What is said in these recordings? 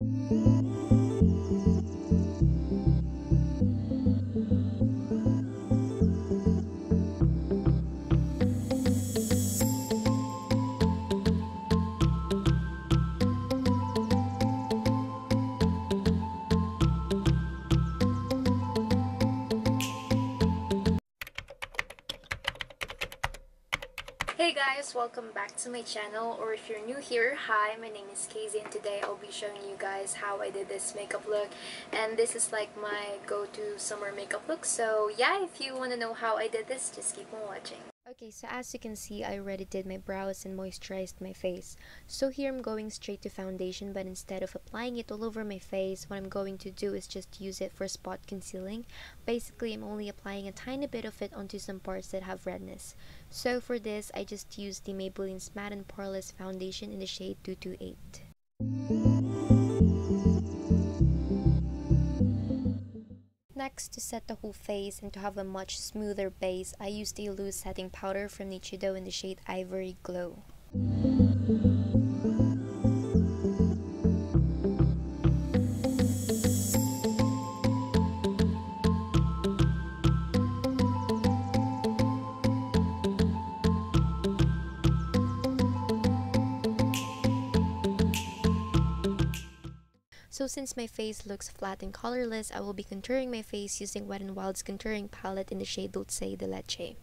Hey guys, welcome back to my channel, or if you're new here, hi, my name is Kayzie and today I'll be showing you guys how I did this makeup look, and this is like my go-to summer makeup look. So yeah, if you want to know how I did this, just keep on watching. Okay, so as you can see, I already did my brows and moisturized my face. So here I'm going straight to foundation, but instead of applying it all over my face, what I'm going to do is just use it for spot concealing. Basically, I'm only applying a tiny bit of it onto some parts that have redness. So for this, I just used the Maybelline's Matte and Poreless foundation in the shade 228. Next, to set the whole face and to have a much smoother base, I used a loose setting powder from Nichido in the shade Ivory Glow. So since my face looks flat and colorless, I will be contouring my face using Wet n Wild's contouring palette in the shade Dulce de Leche.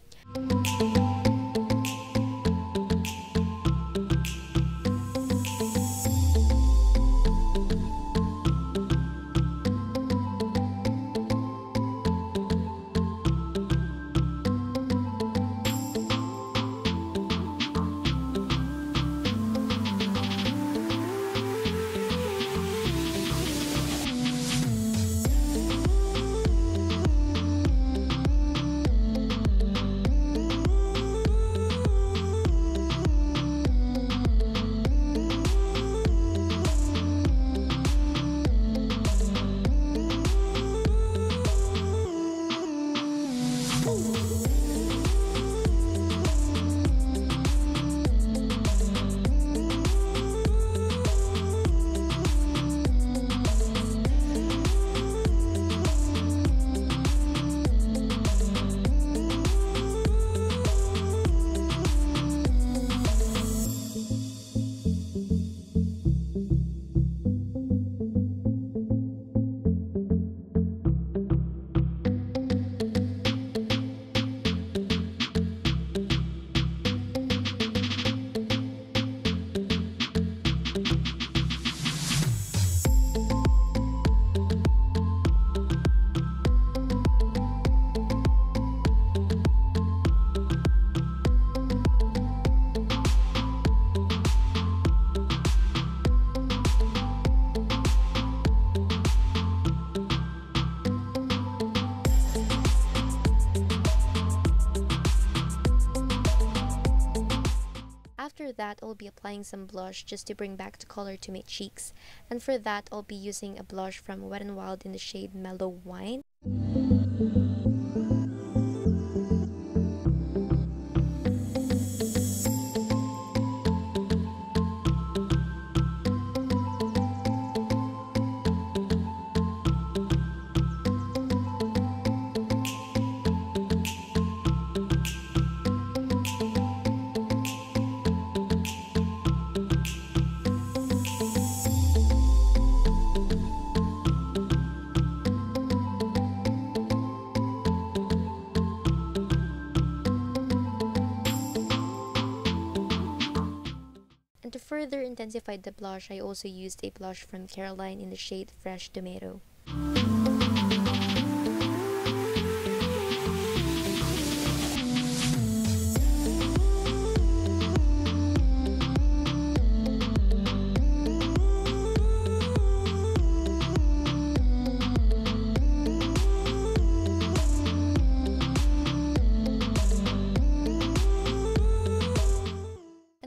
After that, I'll be applying some blush just to bring back the color to my cheeks. And for that, I'll be using a blush from Wet n Wild in the shade Mellow Wine. And to further intensify the blush, I also used a blush from Careline in the shade Fresh Tomato.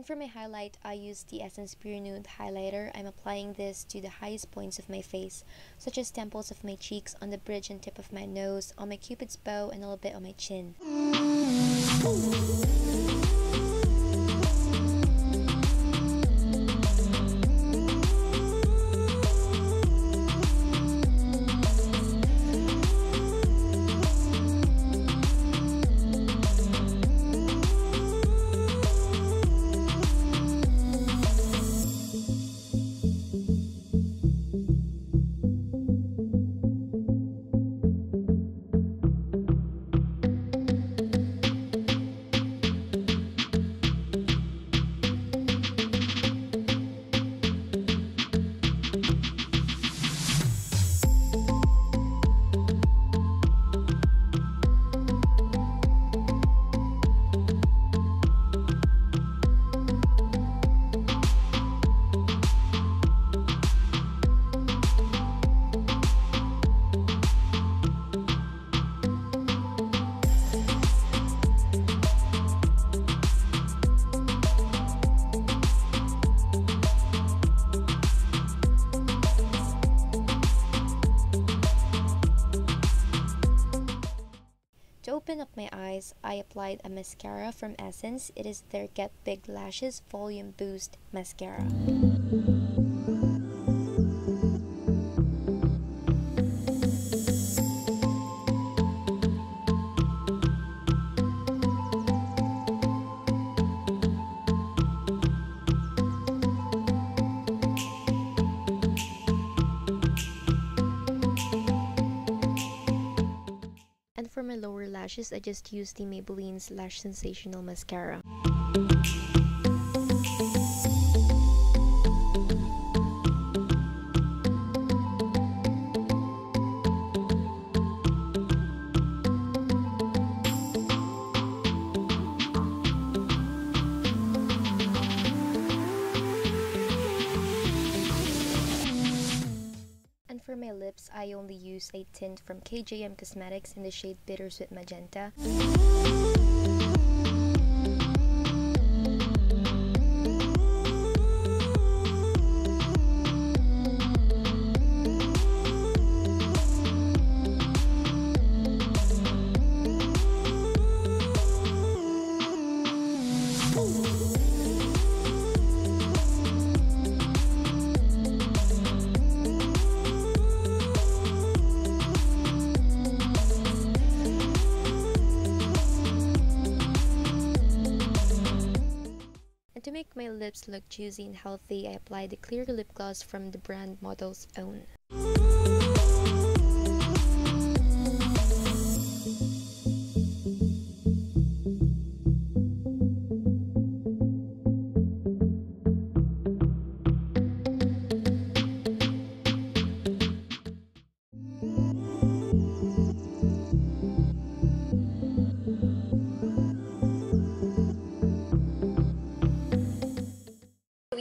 For my highlight, I used the Essence Pure Nude highlighter. I'm applying this to the highest points of my face, such as temples of my cheeks, on the bridge and tip of my nose, on my cupid's bow, and a little bit on my chin. To open up my eyes, I applied a mascara from Essence. It is their Get Big Lashes Volume Boost Mascara. And for my lower lashes, I just used the Maybelline's Lash Sensational Mascara. And for my lips, I only use a tint from KJM Cosmetics in the shade Bittersweet Magenta. And to make my lips look juicy and healthy, I applied the clear lip gloss from the brand Model's Own.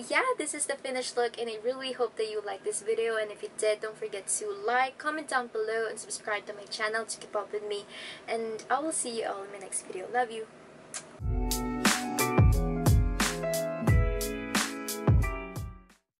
Yeah, this is the finished look, and I really hope that you liked this video. And if you did, don't forget to like, comment down below, and subscribe to my channel to keep up with me. And I will see you all in my next video. Love you.